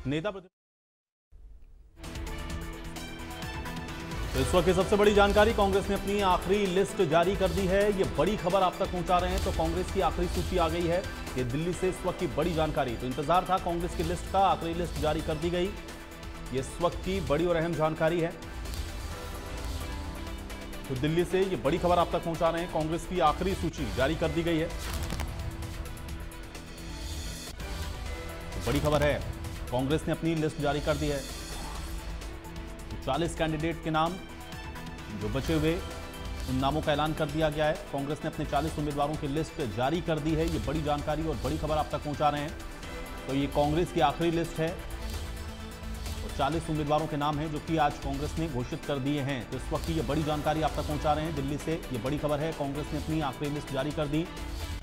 नेता तो इस वक्त की सबसे बड़ी जानकारी, कांग्रेस ने अपनी आखिरी लिस्ट जारी कर दी है। ये बड़ी खबर आप तक पहुंचा रहे हैं। तो कांग्रेस की आखिरी सूची आ गई है। ये दिल्ली से इस वक्त की बड़ी जानकारी। तो इंतजार था कांग्रेस की लिस्ट का, आखिरी लिस्ट जारी कर दी गई। ये इस वक्त की बड़ी और अहम जानकारी है। तो दिल्ली से ये बड़ी खबर आप तक पहुंचा रहे हैं। कांग्रेस की आखिरी सूची जारी कर दी गई है। तो बड़ी खबर है, कांग्रेस ने अपनी लिस्ट जारी कर दी है। 40 कैंडिडेट के नाम जो बचे हुए, उन नामों का ऐलान कर दिया गया है। कांग्रेस ने अपने 40 उम्मीदवारों की लिस्ट जारी कर दी है। ये बड़ी जानकारी और बड़ी खबर आप तक पहुंचा रहे हैं। तो ये कांग्रेस की आखिरी लिस्ट है और 40 उम्मीदवारों के नाम हैं जो कि आज कांग्रेस ने घोषित कर दिए हैं। तो इस वक्त की ये बड़ी जानकारी आप तक पहुंचा रहे हैं दिल्ली से। ये बड़ी खबर है, कांग्रेस ने अपनी आखिरी लिस्ट जारी कर दी।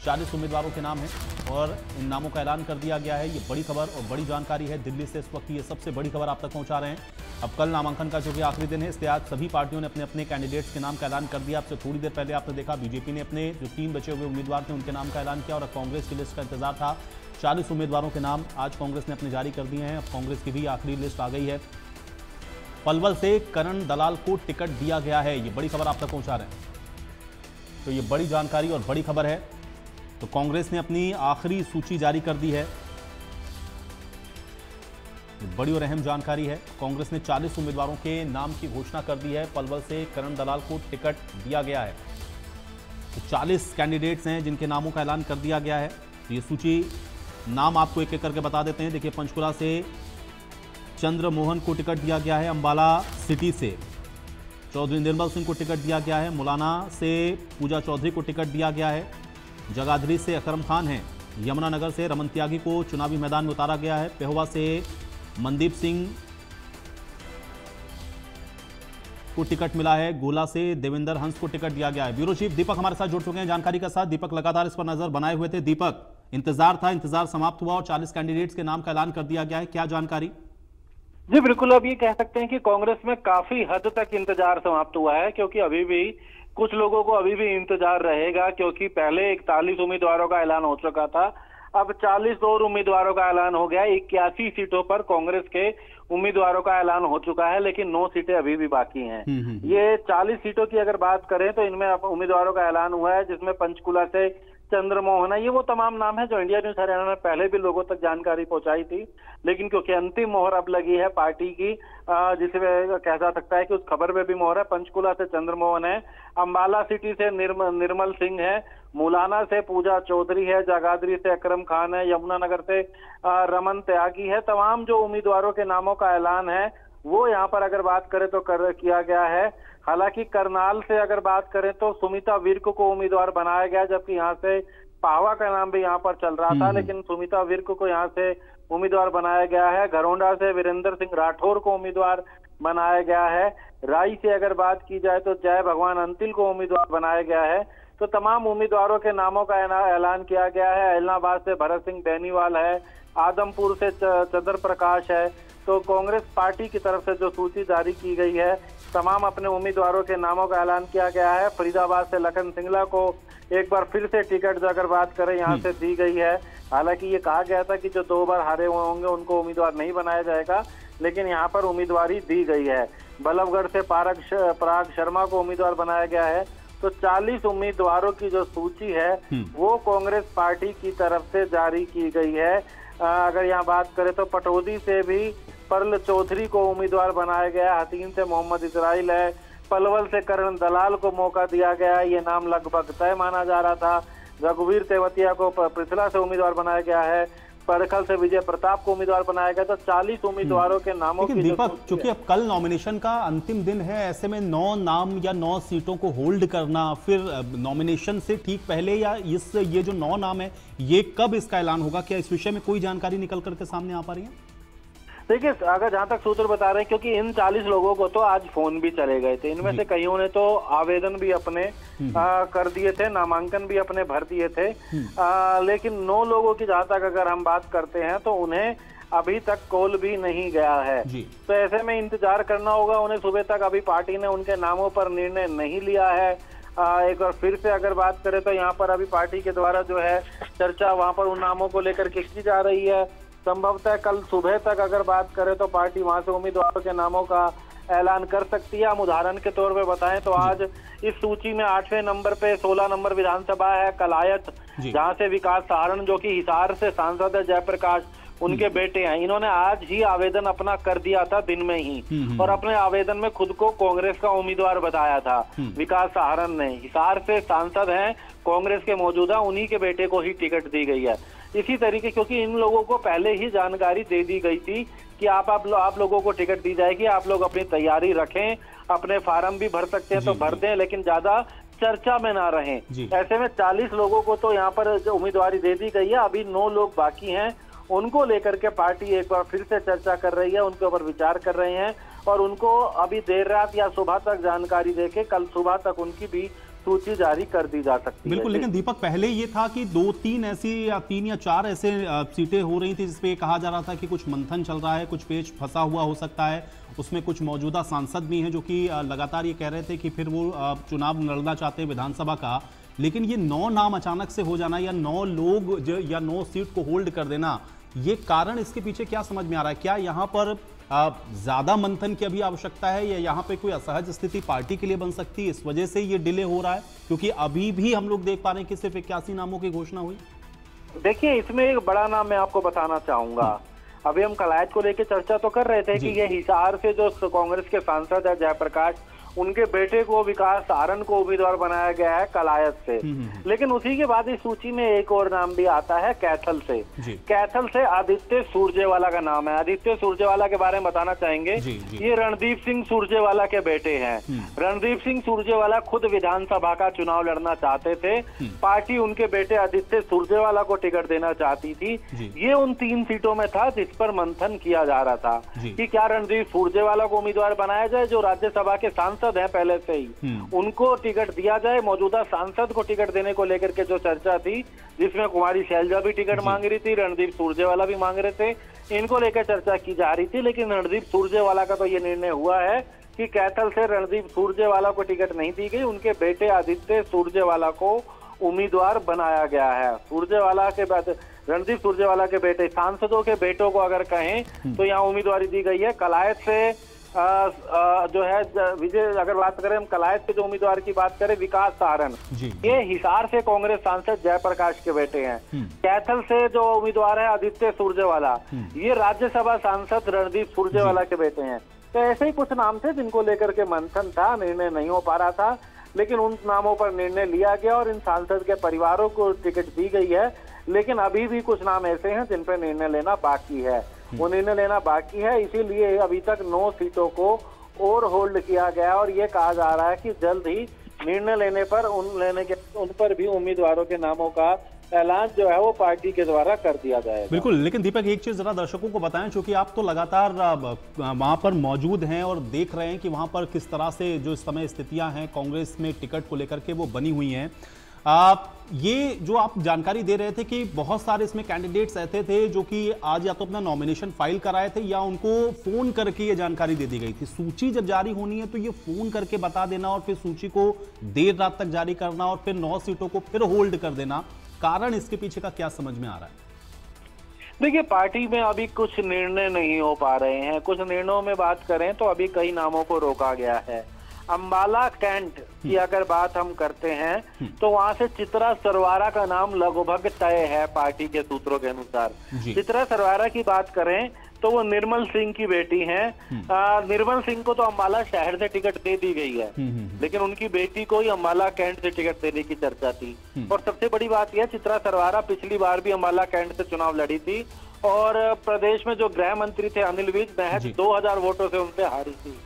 40 उम्मीदवारों के नाम हैं और इन नामों का ऐलान कर दिया गया है। ये बड़ी खबर और बड़ी जानकारी है दिल्ली से। इस वक्त ये सबसे बड़ी खबर आप तक पहुंचा रहे हैं। अब कल नामांकन का जो कि आखिरी दिन है, इसलिए आज सभी पार्टियों ने अपने अपने कैंडिडेट्स के नाम का ऐलान कर दिया। आपसे थोड़ी देर पहले आपने देखा बीजेपी ने अपने जो 3 बचे हुए उम्मीदवार थे उनके नाम का ऐलान किया और अब कांग्रेस की लिस्ट का इंतजार था। 40 उम्मीदवारों के नाम आज कांग्रेस ने अपने जारी कर दिए हैं। अब कांग्रेस की भी आखिरी लिस्ट आ गई है। पलवल से करण दलाल को टिकट दिया गया है। ये बड़ी खबर आप तक पहुंचा रहे हैं। तो ये बड़ी जानकारी और बड़ी खबर है। तो कांग्रेस ने अपनी आखिरी सूची जारी कर दी है। बड़ी और अहम जानकारी है। कांग्रेस ने 40 उम्मीदवारों के नाम की घोषणा कर दी है। पलवल से करण दलाल को टिकट दिया गया है। तो 40 कैंडिडेट्स हैं जिनके नामों का ऐलान कर दिया गया है। तो ये सूची नाम आपको एक एक करके बता देते हैं। देखिए, पंचकुला से चंद्र मोहन को टिकट दिया गया है। अंबाला सिटी से चौधरी निर्मल सिंह को टिकट दिया गया है। मुलाना से पूजा चौधरी को टिकट दिया गया है। जगाधरी से अकरम खान हैं। यमुनानगर से रमन त्यागी को चुनावी मैदान में उतारा गया है। पेहोवा से मनदीप सिंह को टिकट मिला है। गोला से देवेंद्र हंस को टिकट दिया गया है। ब्यूरो चीफ दीपक हमारे साथ जुड़ चुके हैं जानकारी के साथ। दीपक, लगातार इस पर नजर बनाए हुए थे। दीपक, इंतजार था, इंतजार समाप्त हुआ और 40 कैंडिडेट्स के नाम का ऐलान कर दिया गया है, क्या जानकारी? जी बिल्कुल, अब ये कह सकते हैं कि कांग्रेस में काफी हद तक इंतजार समाप्त हुआ है, क्योंकि अभी भी कुछ लोगों को अभी भी इंतजार रहेगा, क्योंकि पहले 41 उम्मीदवारों का ऐलान हो चुका था। अब 40 और उम्मीदवारों का ऐलान हो गया। 81 सीटों पर कांग्रेस के उम्मीदवारों का ऐलान हो चुका है, लेकिन 9 सीटें अभी भी बाकी हैं। ये 40 सीटों की अगर बात करें तो इनमें उम्मीदवारों का ऐलान हुआ है, जिसमें पंचकुला से चंद्रमोहन है। ये वो तमाम नाम है जो इंडिया न्यूज हरियाणा ने पहले भी लोगों तक जानकारी पहुंचाई थी, लेकिन क्योंकि अंतिम मोहर अब लगी है पार्टी की, जिसे कह जा सकता है कि उस खबर में भी मोहर है। पंचकुला से चंद्रमोहन है। अंबाला सिटी से निर्मल सिंह है। मुलाना से पूजा चौधरी है। जगाधरी से अकरम खान है। यमुनानगर से रमन त्यागी है। तमाम जो उम्मीदवारों के नामों का ऐलान है वो यहाँ पर अगर बात करें तो किया गया है। हालांकि करनाल से अगर बात करें तो सुमिता विर्क को उम्मीदवार बनाया गया, जबकि यहाँ से पाहवा का नाम भी यहाँ पर चल रहा था, लेकिन सुमिता विर्क को यहाँ से उम्मीदवार बनाया गया है। घरोंडा से वीरेंद्र सिंह राठौर को उम्मीदवार बनाया गया है। राई से अगर बात की जाए तो जय भगवान अंतिल को उम्मीदवार बनाया गया है। तो तमाम उम्मीदवारों के नामों का ऐलान किया गया है। इलाहाबाद से भरत सिंह बेनीवाल है। आदमपुर से चंद्र प्रकाश है। तो कांग्रेस पार्टी की तरफ से जो सूची जारी की गई है, तमाम अपने उम्मीदवारों के नामों का ऐलान किया गया है। फरीदाबाद से लखन सिंगला को एक बार फिर से टिकट अगर बात करें यहाँ से दी गई है। हालांकि ये कहा गया था कि जो 2 बार हारे हुए होंगे उनको उम्मीदवार नहीं बनाया जाएगा, लेकिन यहाँ पर उम्मीदवारी दी गई है। बल्लभगढ़ से पराग शर्मा को उम्मीदवार बनाया गया है। तो 40 उम्मीदवारों की जो सूची है वो कांग्रेस पार्टी की तरफ से जारी की गई है। अगर यहाँ बात करें तो पटौदी से भी परल चौधरी को उम्मीदवार बनाया गया। हसीन से मोहम्मद इजराइल है। पलवल से करण दलाल को मौका दिया गया। ये नाम लगभग तय माना जा रहा था। रघुवीर तेवतिया को पृथला से उम्मीदवार बनाया गया है। परखल से विजय प्रताप को उम्मीदवार बनाया गया। तो 40 उम्मीदवारों के नामों की दीपक, चूंकि अब कल नॉमिनेशन का अंतिम दिन है, ऐसे में 9 नाम या 9 सीटों को होल्ड करना, फिर नॉमिनेशन से ठीक पहले या ये जो 9 नाम है, ये कब इसका ऐलान होगा? क्या इस विषय में कोई जानकारी निकल करके सामने आ पा रही है? देखिए, अगर जहां तक सूत्र बता रहे हैं, क्योंकि इन 40 लोगों को तो आज फोन भी चले गए थे। इनमें से कईयों ने तो आवेदन भी अपने कर दिए थे, नामांकन भी अपने भर दिए थे। लेकिन 9 लोगों की जहां तक अगर हम बात करते हैं तो उन्हें अभी तक कॉल भी नहीं गया है। तो ऐसे में इंतजार करना होगा उन्हें। सुबह तक अभी पार्टी ने उनके नामों पर निर्णय नहीं लिया है। एक बार फिर से अगर बात करें तो यहाँ पर अभी पार्टी के द्वारा जो है चर्चा वहां पर उन नामों को लेकर के की जा रही है। संभवतः कल सुबह तक अगर बात करें तो पार्टी वहां से उम्मीदवारों के नामों का ऐलान कर सकती है। हम उदाहरण के तौर पे बताएं तो आज इस सूची में 8वें नंबर पे 16 नंबर विधानसभा है कलायत, जहां से विकास सहारण जो कि हिसार से सांसद है जयप्रकाश, उनके बेटे हैं। इन्होंने आज ही आवेदन अपना कर दिया था दिन में ही, और अपने आवेदन में खुद को कांग्रेस का उम्मीदवार बताया था। विकास सहारण ने हिसार से सांसद हैं कांग्रेस के मौजूदा, उन्हीं के बेटे को ही टिकट दी गई है। इसी तरीके क्योंकि इन लोगों को पहले ही जानकारी दे दी गई थी कि आप लोगों को टिकट दी जाएगी, आप लोग अपनी तैयारी रखें, अपने फार्म भी भर सकते हैं तो भर दें, लेकिन ज्यादा चर्चा में ना रहें। ऐसे में 40 लोगों को तो यहाँ पर उम्मीदवारी दे दी गई है, अभी 9 लोग बाकी हैं। उनको लेकर के पार्टी एक बार फिर से चर्चा कर रही है, उनके ऊपर विचार कर रहे हैं, और उनको अभी देर रात या सुबह तक जानकारी देके कल सुबह तक उनकी भी सूची जारी कर दी जा सकती है। बिल्कुल, लेकिन दीपक पहले ये था कि 2-3 ऐसी या 3 या 4 ऐसे सीटें हो रही थी जिसपे कहा जा रहा था कि कुछ मंथन चल रहा है, कुछ पेच फंसा हुआ हो सकता है, उसमें कुछ मौजूदा सांसद भी हैं जो कि लगातार ये कह रहे थे कि फिर वो चुनाव लड़ना चाहते हैं विधानसभा का। लेकिन ये 9 नाम अचानक से हो जाना या 9 लोग या 9 सीट को होल्ड कर देना, ये कारण इसके पीछे क्या समझ में आ रहा है? क्या यहाँ पर ज्यादा मंथन की अभी आवश्यकता है या यहाँ पे कोई असहज स्थिति पार्टी के लिए बन सकती है, इस वजह से ये डिले हो रहा है? क्योंकि अभी भी हम लोग देख पा रहे हैं कि सिर्फ 81 नामों की घोषणा हुई। देखिए, इसमें एक बड़ा नाम मैं आपको बताना चाहूंगा। अभी हम कलायत को लेकर चर्चा तो कर रहे थे कि ये हिसार से जो कांग्रेस के सांसद है जयप्रकाश, उनके बेटे को विकास सहारण को उम्मीदवार बनाया गया है कलायत से। लेकिन उसी के बाद इस सूची में एक और नाम भी आता है कैथल से। कैथल से आदित्य सुरजेवाला का नाम है। आदित्य सुरजेवाला के बारे में बताना चाहेंगे, ये रणदीप सिंह सुरजेवाला के बेटे हैं। रणदीप सिंह सुरजेवाला खुद विधानसभा का चुनाव लड़ना चाहते थे, पार्टी उनके बेटे आदित्य सुरजेवाला को टिकट देना चाहती थी। ये उन 3 सीटों में था जिस पर मंथन किया जा रहा था कि क्या रणदीप सुरजेवाला को उम्मीदवार बनाया जाए जो राज्यसभा के सांसद है पहले से ही, उनको टिकट दिया जाए। मौजूदा सांसद को टिकट देने को लेकर के जो चर्चा थी, जिसमें कुमारी शैलजा भी टिकट मांग रही थी, रणदीप सुरजेवाला भी मांग रहे थे, इनको लेकर चर्चा की जा रही थी। लेकिन रणदीप सुरजेवाला का तो ये निर्णय हुआ है कि कैथल से रणदीप सुरजेवाला को टिकट नहीं दी गई, उनके बेटे आदित्य सुरजेवाला को उम्मीदवार बनाया गया है। सुरजेवाला के बाद रणदीप सुरजेवाला के बेटे, सांसदों के बेटों को अगर कहें तो यहाँ उम्मीदवारी दी गई है। कलायत से जो है विजय, अगर बात करें हम कलायत के जो उम्मीदवार की बात करें विकास सहारण, ये हिसार से कांग्रेस सांसद जयप्रकाश के बेटे हैं। कैथल से जो उम्मीदवार है आदित्य सुरजेवाला, ये राज्यसभा सांसद रणदीप सुरजेवाला के बेटे हैं। तो ऐसे ही कुछ नाम थे जिनको लेकर के मंथन था, निर्णय नहीं हो पा रहा था, लेकिन उन नामों पर निर्णय लिया गया और इन सांसद के परिवारों को टिकट दी गई है। लेकिन अभी भी कुछ नाम ऐसे हैं जिन पर निर्णय लेना बाकी है, वो निर्णय लेना बाकी है। इसीलिए अभी तक 9 सीटों को और होल्ड किया गया और ये कहा जा रहा है कि जल्द ही निर्णय लेने पर उन पर भी उम्मीदवारों के नामों का ऐलान जो है वो पार्टी के द्वारा कर दिया जाएगा। बिल्कुल, लेकिन दीपक एक चीज जरा दर्शकों को बताएं, क्योंकि आप तो लगातार वहां पर मौजूद हैं और देख रहे हैं कि वहां पर किस तरह से जो इस समय स्थितियां हैं कांग्रेस में टिकट को लेकर के वो बनी हुई हैं। ये जो आप जानकारी दे रहे थे कि बहुत सारे इसमें कैंडिडेट्स ऐसे थे जो कि आज या तो अपना नॉमिनेशन फाइल कराए थे या उनको फोन करके ये जानकारी दे दी गई थी। सूची जब जारी होनी है तो ये फोन करके बता देना और फिर सूची को देर रात तक जारी करना और फिर 9 सीटों को फिर होल्ड कर देना, कारण इसके पीछे का क्या समझ में आ रहा है? देखिए, पार्टी में अभी कुछ निर्णय नहीं हो पा रहे हैं। कुछ निर्णयों में बात करें तो अभी कई नामों को रोका गया है। अंबाला कैंट की अगर बात हम करते हैं तो वहां से चित्रा सरवारा का नाम लगभग तय है पार्टी के सूत्रों के अनुसार। चित्रा सरवारा की बात करें तो वो निर्मल सिंह की बेटी हैं। निर्मल सिंह को तो अंबाला शहर से टिकट दे दी गई है, लेकिन उनकी बेटी को ही अंबाला कैंट से टिकट देने की चर्चा थी। और सबसे बड़ी बात यह, चित्रा सरवारा पिछली बार भी अंबाला कैंट से चुनाव लड़ी थी और प्रदेश में जो गृह मंत्री थे अनिल विज, महज 2000 वोटों से उनसे हारी थी।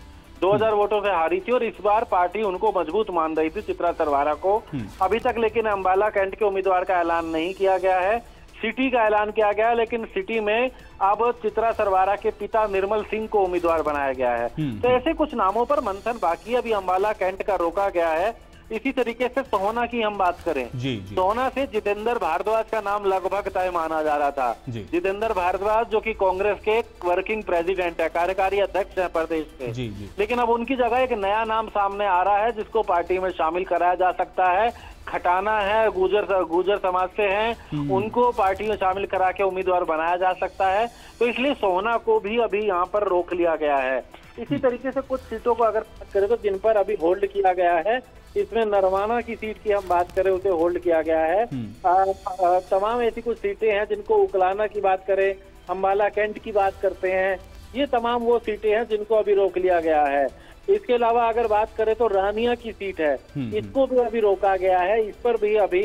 2000 वोटों से हारी थी और इस बार पार्टी उनको मजबूत मान रही थी, चित्रा सरवारा को। अभी तक लेकिन अंबाला कैंट के उम्मीदवार का ऐलान नहीं किया गया है। सिटी का ऐलान किया गया है, लेकिन सिटी में अब चित्रा सरवारा के पिता निर्मल सिंह को उम्मीदवार बनाया गया है। तो ऐसे कुछ नामों पर मंथन बाकी, अभी अंबाला कैंट का रोका गया है। इसी तरीके से सोहना की हम बात करें, सोहना से जितेंद्र भारद्वाज का नाम लगभग तय माना जा रहा था। जितेंद्र भारद्वाज जो कि कांग्रेस के वर्किंग प्रेसिडेंट है, कार्यकारी अध्यक्ष है प्रदेश के, लेकिन अब उनकी जगह एक नया नाम सामने आ रहा है जिसको पार्टी में शामिल कराया जा सकता है। खटाना है, गुर्जर समाज से हैं, उनको पार्टी में शामिल करा के उम्मीदवार बनाया जा सकता है। तो इसलिए सोहना को भी अभी यहाँ पर रोक लिया गया है। इसी तरीके से कुछ सीटों को अगर बात करें तो जिन पर अभी होल्ड किया गया है, इसमें नरवाना की सीट की हम बात करें, उसे होल्ड किया गया है। तमाम ऐसी कुछ सीटें हैं जिनको उकलाना की बात करें, अंबाला कैंट की बात करते हैं, ये तमाम वो सीटें हैं जिनको अभी रोक लिया गया है। इसके अलावा अगर बात करें तो रानिया की सीट है, इसको भी अभी रोका गया है। इस पर भी अभी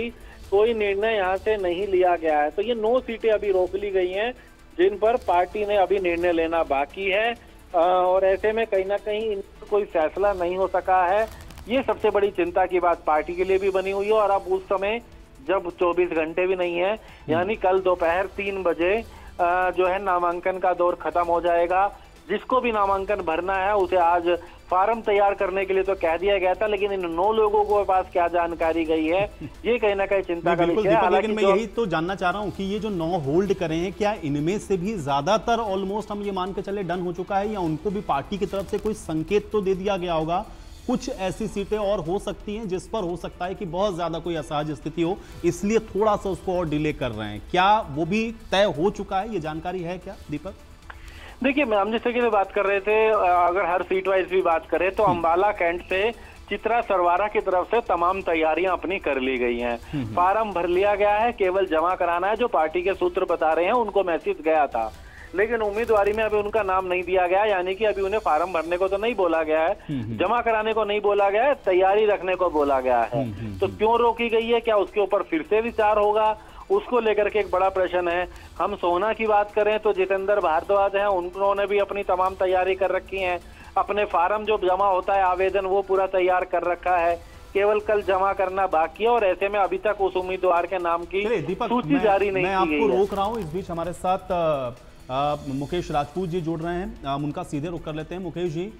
कोई निर्णय यहाँ से नहीं लिया गया है। तो ये 9 सीटें अभी रोक ली गई हैं जिन पर पार्टी ने अभी निर्णय लेना बाकी है, और ऐसे में कहीं ना कहीं इन पर कोई फैसला नहीं हो सका है। ये सबसे बड़ी चिंता की बात पार्टी के लिए भी बनी हुई है। और अब उस समय जब 24 घंटे भी नहीं है, यानी कल दोपहर 3 बजे जो है नामांकन का दौर खत्म हो जाएगा। जिसको भी नामांकन भरना है उसे आज फार्म तैयार करने के लिए तो कह दिया गया था, लेकिन इन 9 लोगों को पास क्या जानकारी गई है, ये कहीं ना कहीं चिंता का विषय है। लेकिन मैं यही तो जानना चाह रहा हूं कि ये जो 9 होल्ड करे हैं, क्या इनमें से भी ज्यादातर ऑलमोस्ट हम ये मान के चले डन हो चुका है, या उनको भी पार्टी की तरफ से कोई संकेत तो दे दिया गया होगा? कुछ ऐसी सीटें और हो सकती हैं जिस पर हो सकता है कि बहुत ज्यादा कोई असहज स्थिति हो, इसलिए थोड़ा सा उसको और डिले कर रहे हैं, क्या वो भी तय हो चुका है? ये जानकारी है क्या दीपक? देखिए, हम जिस तरीके से बात कर रहे थे, अगर हर सीट वाइज भी बात करें तो अंबाला कैंट से चित्रा सरवारा की तरफ से तमाम तैयारियां अपनी कर ली गई हैं। फार्म भर लिया गया है, केवल जमा कराना है। जो पार्टी के सूत्र बता रहे हैं उनको मैसेज गया था, लेकिन उम्मीदवारी में अभी उनका नाम नहीं दिया गया, यानी कि अभी उन्हें फार्म भरने को तो नहीं बोला गया है, जमा कराने को नहीं बोला गया है, तैयारी रखने को बोला गया है। तो क्यों रोकी गई है, क्या उसके ऊपर फिर से विचार होगा, उसको लेकर के एक बड़ा प्रश्न है। हम सोहना की बात करें तो जितेंद्र भारद्वाज हैं, उन्होंने भी अपनी तमाम तैयारी कर रखी है। अपने फार्म जो जमा होता है आवेदन, वो पूरा तैयार कर रखा है, केवल कल जमा करना बाकी है। और ऐसे में अभी तक उस उम्मीदवार के नाम की सूची जारी नहीं की गई है। मैं आपको रोक रहा हूं, इस बीच हमारे साथ मुकेश राजपूत जी जुड़ रहे हैं, हम उनका सीधे रुख कर लेते हैं। मुकेश जी,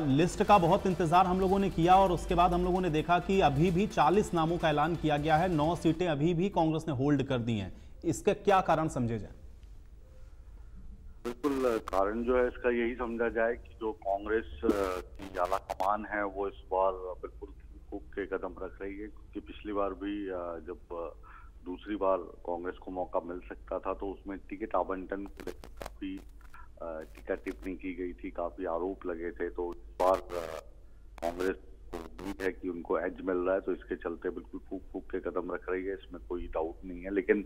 लिस्ट का बहुत इंतजार हम लोगों ने किया और उसके बाद हम लोगों ने देखा कि अभी भी 40 नामों का ऐलान किया गया है, 9 सीटें अभी भी कांग्रेस ने होल्ड कर दी हैं। इसका क्या कारण समझे जाए? बिल्कुल, कारण जो है इसका यही समझा जाए कि जो कांग्रेस की आला कमान है वो इस बार बिल्कुल फूक के कदम रख रही है, क्योंकि पिछली बार भी जब दूसरी बार कांग्रेस को मौका मिल सकता था तो उसमें टिकट आवंटन को लेकर काफी टीका टिप्पणी की गई थी, काफी आरोप लगे थे। तो इस बार कांग्रेस को उम्मीद है कि उनको एज मिल रहा है, तो इसके चलते बिल्कुल फूक फूक के कदम रख रही है, इसमें कोई डाउट नहीं है। लेकिन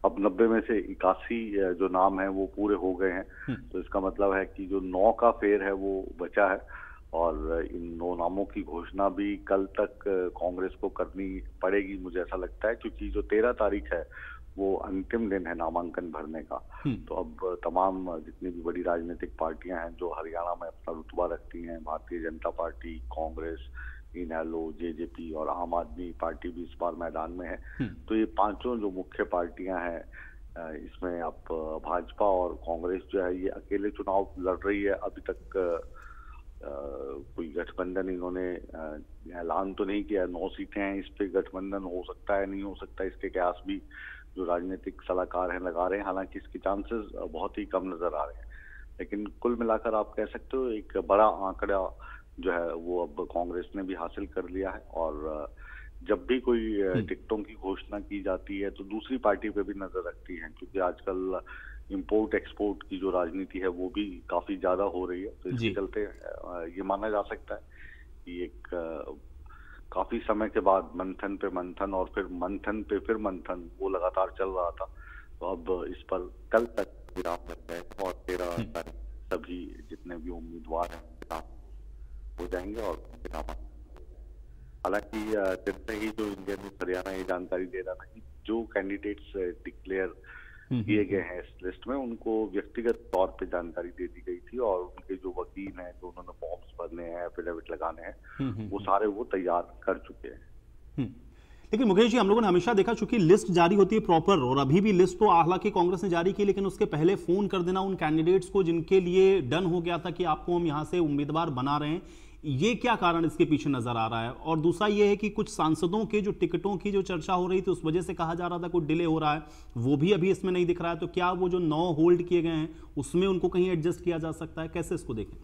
अब 90 में से 81 जो नाम है वो पूरे हो गए हैं, तो इसका मतलब है कि जो 9 का फेर है वो बचा है। और इन 9 नामों की घोषणा भी कल तक कांग्रेस को करनी पड़ेगी, मुझे ऐसा लगता है, क्योंकि जो 13 तारीख है वो अंतिम दिन है नामांकन भरने का। तो अब तमाम जितनी भी बड़ी राजनीतिक पार्टियां हैं जो हरियाणा में अपना रुतबा रखती हैं, भारतीय जनता पार्टी, कांग्रेस, इनेलो, जेजेपी और आम आदमी पार्टी भी इस बार मैदान में है। तो ये 5 जो मुख्य पार्टियां हैं, इसमें अब भाजपा और कांग्रेस जो है ये अकेले चुनाव लड़ रही है। अभी तक कोई गठबंधन इन्होंने ऐलान तो नहीं किया। 9 सीटें हैं, इस पे गठबंधन हो सकता है, नहीं हो सकता, इसके कयास भी जो राजनीतिक सलाहकार हैं लगा रहे हैं। हालांकि इसके चांसेस बहुत ही कम नजर आ रहे हैं, लेकिन कुल मिलाकर आप कह सकते हो एक बड़ा आंकड़ा जो है वो अब कांग्रेस ने भी हासिल कर लिया है। और जब भी कोई टिकटों की घोषणा की जाती है तो दूसरी पार्टी पे भी नजर रखती है, क्योंकि आजकल इंपोर्ट एक्सपोर्ट की जो राजनीति है वो भी काफी ज्यादा हो रही है। तो इसके चलते ये माना जा सकता है कि एक काफी समय के बाद मंथन पे मंथन और फिर मंथन पे फिर मंथन वो लगातार चल रहा था, तो अब इस पर कल तक विराम लग गए और 13 तारीख सभी जितने भी उम्मीदवार हैं हो जाएंगे। और हालांकि जैसे ही जो इंडियन न्यूज़ हरियाणा ये जानकारी दे रहा था कि जो कैंडिडेट्स डिक्लेयर किए गए हैं इस लिस्ट में, उनको व्यक्तिगत तौर पे जानकारी दे दी गई थी और उनके जो वकील हैं, जो उन्होंने फॉर्म्स भरने हैं, एफिडेविट लगाने हैं, वो सारे वो तैयार कर चुके हैं। लेकिन मुकेश जी, हम लोगों ने हमेशा देखा, चूंकि लिस्ट जारी होती है प्रॉपर, और अभी भी लिस्ट तो हालांकि कांग्रेस ने जारी की, लेकिन उसके पहले फोन कर देना उन कैंडिडेट्स को जिनके लिए डन हो गया था कि आपको हम यहां से उम्मीदवार बना रहे हैं, ये क्या कारण इसके पीछे नजर आ रहा है? और दूसरा ये है कि कुछ सांसदों के जो टिकटों की जो चर्चा हो रही थी उस वजह से कहा जा रहा था कुछ डिले हो रहा है, वो भी अभी इसमें नहीं दिख रहा है। तो क्या वो जो 9 होल्ड किए गए हैं उसमें उनको कहीं एडजस्ट किया जा सकता है? कैसे इसको देखें?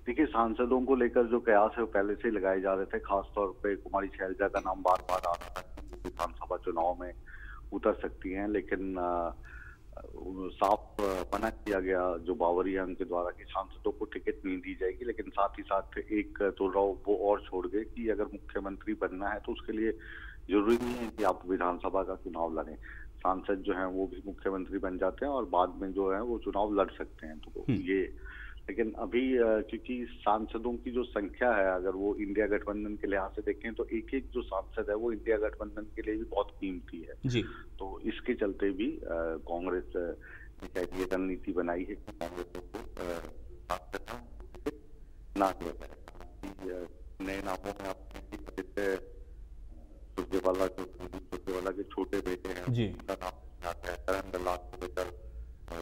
देखिए, सांसदों को लेकर जो कयास है वो पहले से ही लगाए जा रहे थे। खासतौर पे कुमारी शैलजा का नाम बार बार आ रहा था कि वो विधानसभा चुनाव में उतर सकती हैं, लेकिन साफ मना किया गया जो बावरिया उनके द्वारा कि सांसदों को टिकट नहीं दी जाएगी। लेकिन साथ ही साथ एक तुर्राव वो और छोड़ गए कि अगर मुख्यमंत्री बनना है तो उसके लिए जरूरी नहीं है कि आप विधानसभा का चुनाव लड़ें। सांसद जो हैं वो भी मुख्यमंत्री बन जाते हैं और बाद में जो है वो चुनाव लड़ सकते हैं। तो ये, लेकिन अभी क्योंकि सांसदों की जो संख्या है, अगर वो इंडिया गठबंधन के लिहाज से देखें तो एक एक जो सांसद है वो इंडिया गठबंधन के लिए भी बहुत कीमती है जी। तो इसके चलते भी कांग्रेस ने ये रणनीति बनाई है कि कांग्रेस को ना दिया जाए। नए नामों में आप सुरजेवाला के छोटे बेटे हैं जी, उनका नाम करण दलाल को लेकर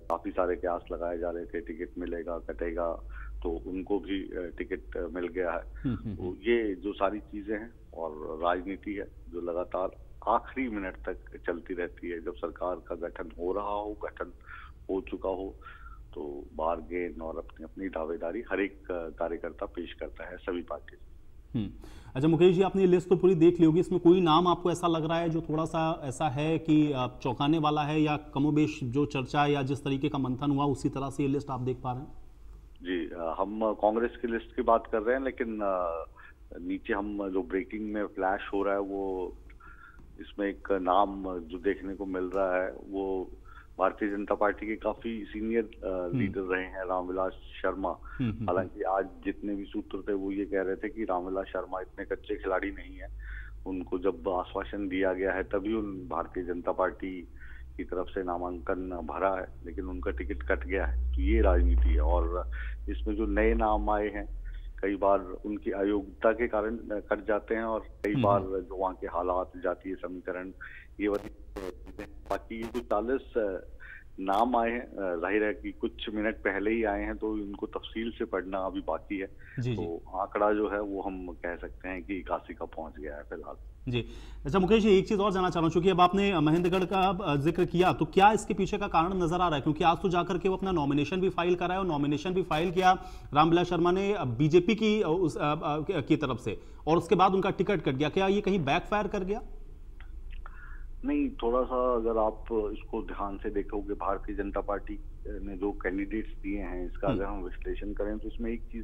काफी सारे कयास लगाए जा रहे थे, टिकट मिलेगा कटेगा, तो उनको भी टिकट मिल गया है। तो ये जो सारी चीजें हैं और राजनीति है जो लगातार आखिरी मिनट तक चलती रहती है। जब सरकार का गठन हो रहा हो, गठन हो चुका हो, तो बारगेन और अपनी अपनी दावेदारी हर एक कार्यकर्ता पेश करता है सभी पार्टी। अच्छा मुकेश जी, आपने ये लिस्ट तो पूरी देख ली होगी, इसमें कोई नाम आपको ऐसा लग रहा है जो थोड़ा सा ऐसा है कि चौंकाने वाला है, या कमोबेश जो चर्चा या जिस तरीके का मंथन हुआ उसी तरह से ये लिस्ट आप देख पा रहे हैं? जी, हम कांग्रेस की लिस्ट की बात कर रहे हैं, लेकिन नीचे हम जो ब्रेकिंग में फ्लैश हो रहा है वो इसमें एक नाम जो देखने को मिल रहा है वो भारतीय जनता पार्टी के काफी सीनियर लीडर रहे हैं, रामविलास शर्मा। हालांकि आज जितने भी सूत्र थे वो ये कह रहे थे कि रामविलास शर्मा इतने कच्चे खिलाड़ी नहीं है, उनको जब आश्वासन दिया गया है तभी उन भारतीय जनता पार्टी की तरफ से नामांकन भरा है, लेकिन उनका टिकट कट गया है। तो ये राजनीति है। और इसमें जो नए नाम आए हैं कई बार उनकी अयोग्यता के कारण कट जाते हैं और कई बार जो वहाँ के हालात, जातीय समीकरण, ये वाली बाकी ये जो 40 नाम आए हैं, जाहिर है कि कुछ मिनट पहले ही आए हैं तो इनको तफसील से पढ़ना अभी बाकी है। तो आंकड़ा जो है वो हम कह सकते हैं कि 81 का पहुंच गया है फिलहाल जी। अच्छा मुकेश जी, एक चीज और जानना चाह रहा हूँ, क्योंकि अब आपने महेंद्रगढ़ का जिक्र किया, तो क्या इसके पीछे का कारण नजर आ रहा है? क्योंकि आज तो जाकर के वो अपना नॉमिनेशन भी फाइल करा है, और नॉमिनेशन भी फाइल किया रामविलास शर्मा ने बीजेपी की तरफ से, और उसके बाद उनका टिकट कट गया। क्या ये कहीं बैकफायर कर गया? नहीं, थोड़ा सा अगर आप इसको ध्यान से देखोगे, भारतीय जनता पार्टी ने जो कैंडिडेट्स दिए हैं इसका अगर हम विश्लेषण करें तो इसमें एक चीज